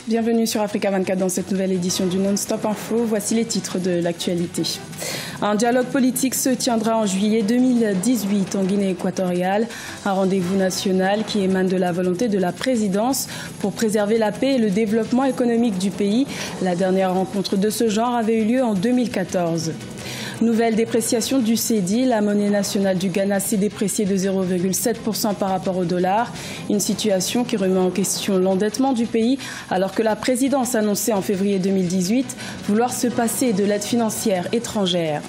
bienvenue sur Africa 24 dans cette nouvelle édition du Non-Stop Info. Voici les titres de l'actualité. Un dialogue politique se tiendra en juillet 2018 en Guinée équatoriale. Un rendez-vous national qui émane de la volonté de la présidence pour préserver la paix et le développement économique du pays. La dernière rencontre de ce genre avait eu lieu en 2014. Nouvelle dépréciation du cédi, la monnaie nationale du Ghana s'est dépréciée de 0,7% par rapport au dollar. Une situation qui remet en question l'endettement du pays alors que la présidence annonçait en février 2018 vouloir se passer de l'aide financière étrangère.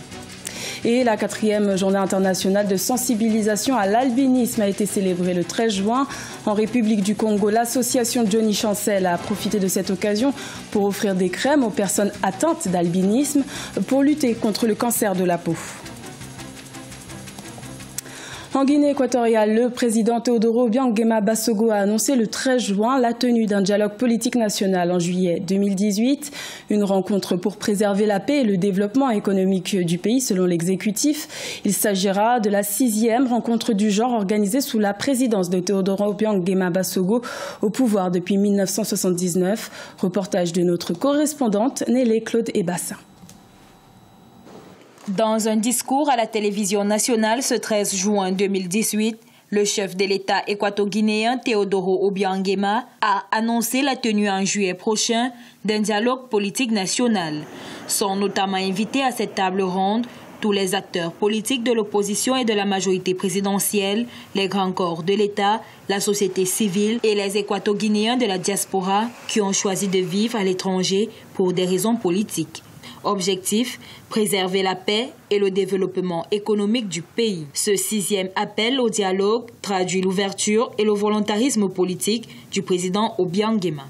Et la 4e journée internationale de sensibilisation à l'albinisme a été célébrée le 13 juin. En République du Congo, l'association Johnny Chancel a profité de cette occasion pour offrir des crèmes aux personnes atteintes d'albinisme pour lutter contre le cancer de la peau. En Guinée équatoriale, le président Teodoro Obiang Nguema Basogo a annoncé le 13 juin la tenue d'un dialogue politique national en juillet 2018. Une rencontre pour préserver la paix et le développement économique du pays selon l'exécutif. Il s'agira de la 6e rencontre du genre organisée sous la présidence de Teodoro Obiang Nguema Basogo au pouvoir depuis 1979. Reportage de notre correspondante Nélé Claude Ebassa. Dans un discours à la télévision nationale ce 13 juin 2018, le chef de l'État équato-guinéen Teodoro Obiang Nguema a annoncé la tenue en juillet prochain d'un dialogue politique national. Sont notamment invités à cette table ronde tous les acteurs politiques de l'opposition et de la majorité présidentielle, les grands corps de l'État, la société civile et les équato-guinéens de la diaspora qui ont choisi de vivre à l'étranger pour des raisons politiques. Objectif, préserver la paix et le développement économique du pays. Ce 6e appel au dialogue traduit l'ouverture et le volontarisme politique du président Obiang Nguema.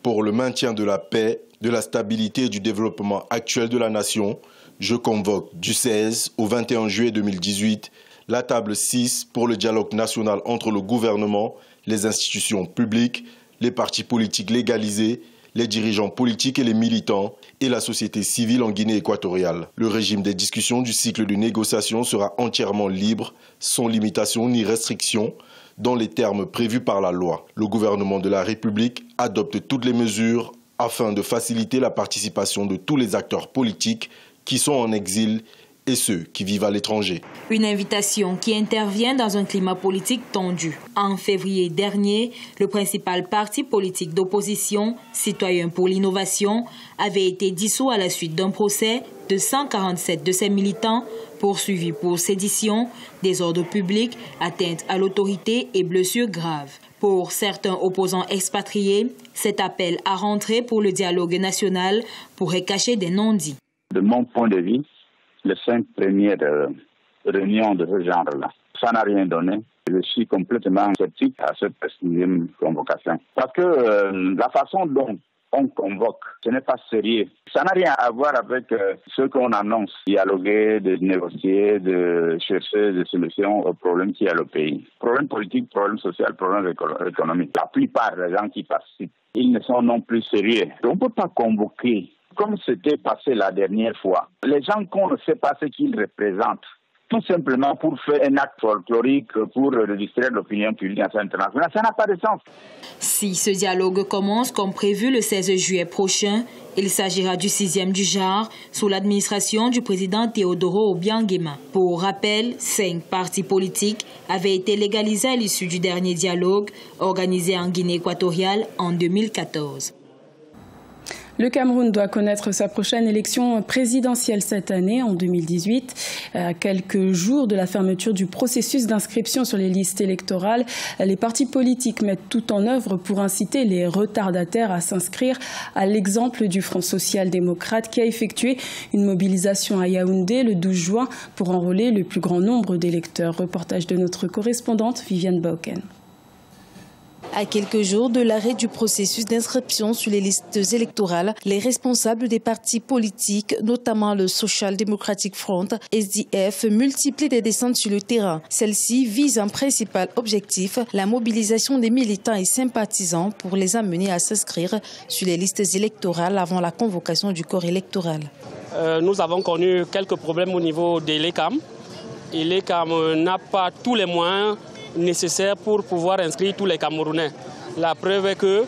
Pour le maintien de la paix, de la stabilité et du développement actuel de la nation, je convoque du 16 au 21 juillet 2018 la table 6 pour le dialogue national entre le gouvernement, les institutions publiques, les partis politiques légalisés, les dirigeants politiques et les militants et la société civile en Guinée équatoriale. Le régime des discussions du cycle de négociation sera entièrement libre, sans limitation ni restriction, dans les termes prévus par la loi. Le gouvernement de la République adopte toutes les mesures afin de faciliter la participation de tous les acteurs politiques qui sont en exil et ceux qui vivent à l'étranger. Une invitation qui intervient dans un climat politique tendu. En février dernier, le principal parti politique d'opposition, Citoyens pour l'innovation, avait été dissous à la suite d'un procès de 147 de ses militants poursuivis pour sédition, désordre public, atteinte à l'autorité et blessures graves. Pour certains opposants expatriés, cet appel à rentrer pour le dialogue national pourrait cacher des non-dits. De mon point de vue, les 5 premières réunions de ce genre-là, ça n'a rien donné. Je suis complètement sceptique à cette 6e convocation. Parce que la façon dont on convoque, ce n'est pas sérieux. Ça n'a rien à voir avec ce qu'on annonce. Dialoguer, de négocier, de chercher des solutions aux problèmes qu'il y a au pays. Problèmes politiques, problèmes sociaux, problèmes économiques. La plupart des gens qui participent, ils ne sont non plus sérieux. On ne peut pas convoquer comme c'était passé la dernière fois. Les gens qu'on ne sait pas ce qu'ils représentent, tout simplement pour faire un acte folklorique, pour distraire l'opinion publique internationale, ça n'a pas de sens. Si ce dialogue commence comme prévu le 16 juillet prochain, il s'agira du 6e du genre sous l'administration du président Teodoro Obiang Nguema. Pour rappel, 5 partis politiques avaient été légalisés à l'issue du dernier dialogue organisé en Guinée équatoriale en 2014. Le Cameroun doit connaître sa prochaine élection présidentielle cette année, en 2018. À quelques jours de la fermeture du processus d'inscription sur les listes électorales, les partis politiques mettent tout en œuvre pour inciter les retardataires à s'inscrire, à l'exemple du Front social-démocrate qui a effectué une mobilisation à Yaoundé le 12 juin pour enrôler le plus grand nombre d'électeurs. Reportage de notre correspondante Viviane Bauken. À quelques jours de l'arrêt du processus d'inscription sur les listes électorales, les responsables des partis politiques, notamment le Social Democratic Front, SDF, multiplient des descentes sur le terrain. Celles-ci visent un principal objectif, la mobilisation des militants et sympathisants pour les amener à s'inscrire sur les listes électorales avant la convocation du corps électoral. Nous avons connu quelques problèmes au niveau de l'ECAM. Et l'ECAM n'a pas tous les moyens nécessaires pour pouvoir inscrire tous les Camerounais. La preuve est que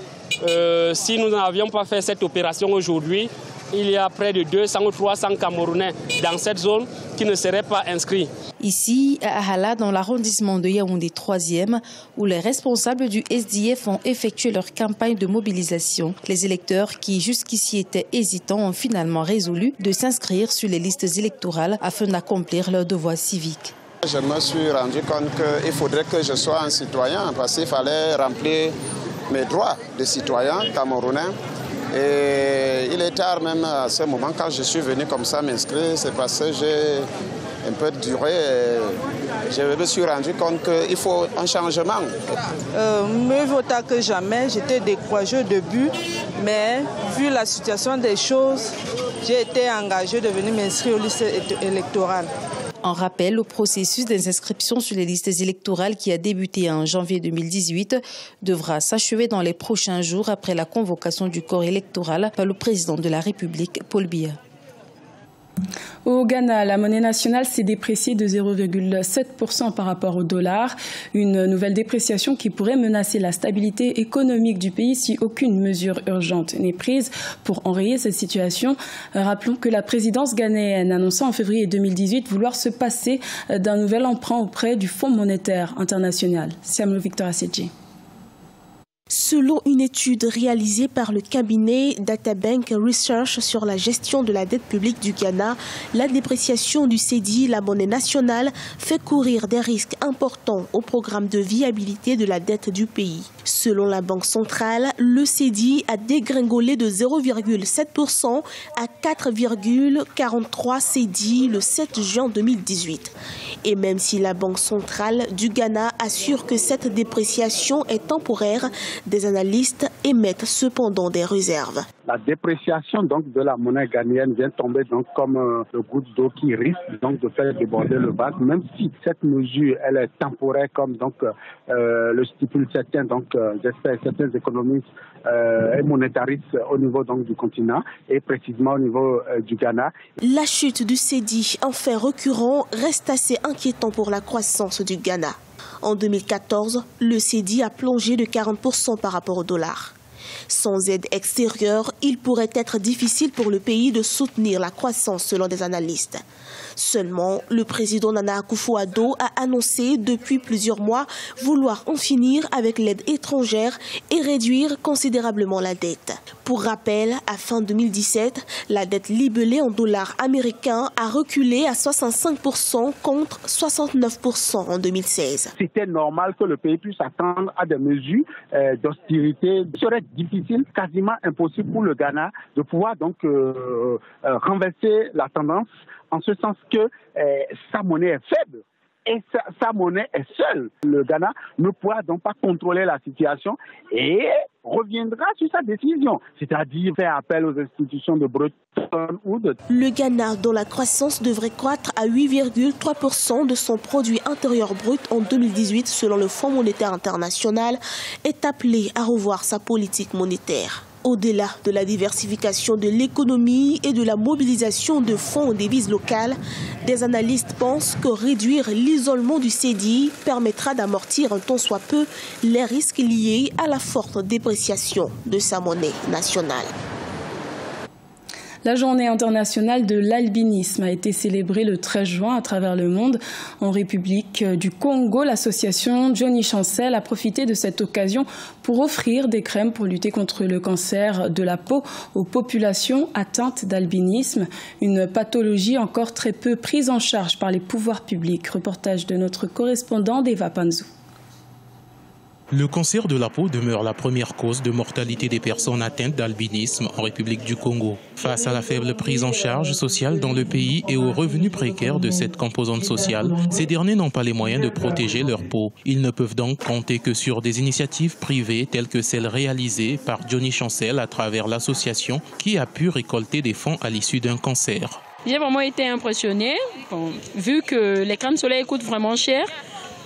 Si nous n'avions pas fait cette opération aujourd'hui, il y a près de 200 ou 300 Camerounais dans cette zone qui ne seraient pas inscrits. Ici, à Ahala, dans l'arrondissement de Yaoundé 3e, où les responsables du SDF ont effectué leur campagne de mobilisation, les électeurs qui jusqu'ici étaient hésitants ont finalement résolu de s'inscrire sur les listes électorales afin d'accomplir leur devoir civique. Je me suis rendu compte qu'il faudrait que je sois un citoyen parce qu'il fallait remplir mes droits de citoyen camerounais. Et il est tard même à ce moment, quand je suis venu comme ça m'inscrire, c'est parce que j'ai un peu duré. Je me suis rendu compte qu'il faut un changement. Mieux vaut tard que jamais, j'étais découragée au début, mais vu la situation des choses, j'ai été engagée de venir m'inscrire aux listes électorales. En rappel, le processus des inscriptions sur les listes électorales qui a débuté en janvier 2018 devra s'achever dans les prochains jours après la convocation du corps électoral par le président de la République, Paul Biya. Au Ghana, la monnaie nationale s'est dépréciée de 0,7% par rapport au dollar. Une nouvelle dépréciation qui pourrait menacer la stabilité économique du pays si aucune mesure urgente n'est prise pour enrayer cette situation. Rappelons que la présidence ghanéenne annonça en février 2018 vouloir se passer d'un nouvel emprunt auprès du Fonds monétaire international. Siamlo Victor Asedji. Selon une étude réalisée par le cabinet Databank Research sur la gestion de la dette publique du Ghana, la dépréciation du cedi, la monnaie nationale, fait courir des risques importants au programme de viabilité de la dette du pays. Selon la Banque centrale, le cedi a dégringolé de 0,7% à 4,43 cedi le 7 juin 2018. Et même si la Banque centrale du Ghana assure que cette dépréciation est temporaire, des analystes émettent cependant des réserves. La dépréciation donc de la monnaie ghanéenne vient tomber donc comme le goutte d'eau qui risque donc de faire déborder le vase, même si cette mesure elle est temporaire comme donc le stipulent certains certains économistes et monétaristes au niveau donc du continent et précisément au niveau du Ghana. La chute du cedi, en fait récurrent, reste assez inquiétant pour la croissance du Ghana. En 2014, le cedi a plongé de 40% par rapport au dollar. Sans aide extérieure, il pourrait être difficile pour le pays de soutenir la croissance selon des analystes. Seulement, le président Nana Akufo-Addo a annoncé depuis plusieurs mois vouloir en finir avec l'aide étrangère et réduire considérablement la dette. Pour rappel, à fin 2017, la dette libellée en dollars américains a reculé à 65% contre 69% en 2016. C'était normal que le pays puisse attendre à des mesures d'austérité. Il serait difficile, quasiment impossible pour le Ghana de pouvoir donc renverser la tendance en ce sens que sa monnaie est faible et sa monnaie est seule. Le Ghana ne pourra donc pas contrôler la situation et reviendra sur sa décision, c'est-à-dire faire appel aux institutions de Bretton Woods. Le Ghana, dont la croissance devrait croître à 8,3% de son produit intérieur brut en 2018 selon le Fonds monétaire international, est appelé à revoir sa politique monétaire. Au-delà de la diversification de l'économie et de la mobilisation de fonds en devises locales, des analystes pensent que réduire l'isolement du cedi permettra d'amortir un tant soit peu les risques liés à la forte dépréciation de sa monnaie nationale. La journée internationale de l'albinisme a été célébrée le 13 juin à travers le monde. En République du Congo, l'association Johnny Chancel a profité de cette occasion pour offrir des crèmes pour lutter contre le cancer de la peau aux populations atteintes d'albinisme, une pathologie encore très peu prise en charge par les pouvoirs publics. Reportage de notre correspondant Deva Panzou. Le cancer de la peau demeure la première cause de mortalité des personnes atteintes d'albinisme en République du Congo. Face à la faible prise en charge sociale dans le pays et aux revenus précaires de cette composante sociale, ces derniers n'ont pas les moyens de protéger leur peau. Ils ne peuvent donc compter que sur des initiatives privées telles que celles réalisées par Johnny Chancel à travers l'association qui a pu récolter des fonds à l'issue d'un cancer. J'ai vraiment été impressionnée, vu que les crèmes solaires coûtent vraiment cher.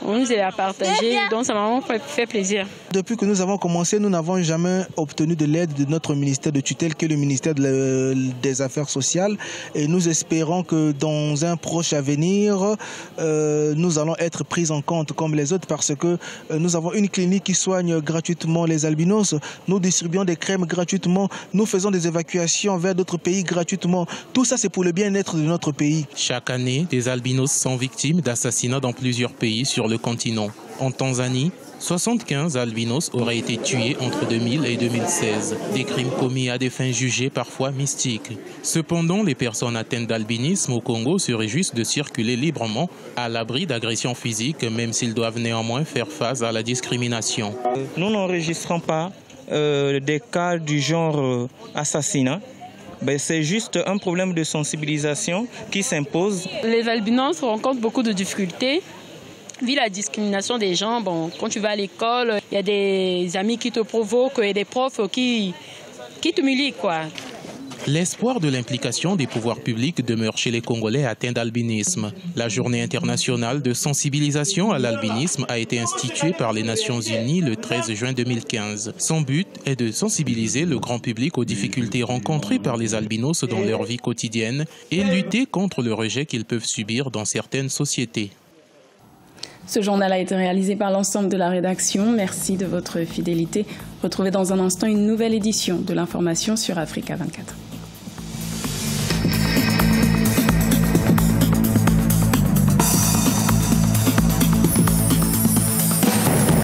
On nous a partagé, donc ça m'a vraiment fait plaisir. Depuis que nous avons commencé, nous n'avons jamais obtenu de l'aide de notre ministère de tutelle, qui est le ministère des Affaires sociales. Et nous espérons que dans un proche avenir, nous allons être pris en compte comme les autres, parce que nous avons une clinique qui soigne gratuitement les albinos. Nous distribuons des crèmes gratuitement. Nous faisons des évacuations vers d'autres pays gratuitement. Tout ça, c'est pour le bien-être de notre pays. Chaque année, des albinos sont victimes d'assassinats dans plusieurs pays sur le continent. En Tanzanie, 75 albinos auraient été tués entre 2000 et 2016. Des crimes commis à des fins jugées parfois mystiques. Cependant, les personnes atteintes d'albinisme au Congo se réjouissent de circuler librement à l'abri d'agressions physiques, même s'ils doivent néanmoins faire face à la discrimination. Nous n'enregistrons pas des cas du genre assassinat. C'est juste un problème de sensibilisation qui s'impose. Les albinos rencontrent beaucoup de difficultés. Vu la discrimination des gens, quand tu vas à l'école, il y a des amis qui te provoquent et des profs qui t'humilient, quoi. L'espoir de l'implication des pouvoirs publics demeure chez les Congolais atteints d'albinisme. La journée internationale de sensibilisation à l'albinisme a été instituée par les Nations Unies le 13 juin 2015. Son but est de sensibiliser le grand public aux difficultés rencontrées par les albinos dans leur vie quotidienne et lutter contre le rejet qu'ils peuvent subir dans certaines sociétés. Ce journal a été réalisé par l'ensemble de la rédaction. Merci de votre fidélité. Retrouvez dans un instant une nouvelle édition de l'information sur Africa 24.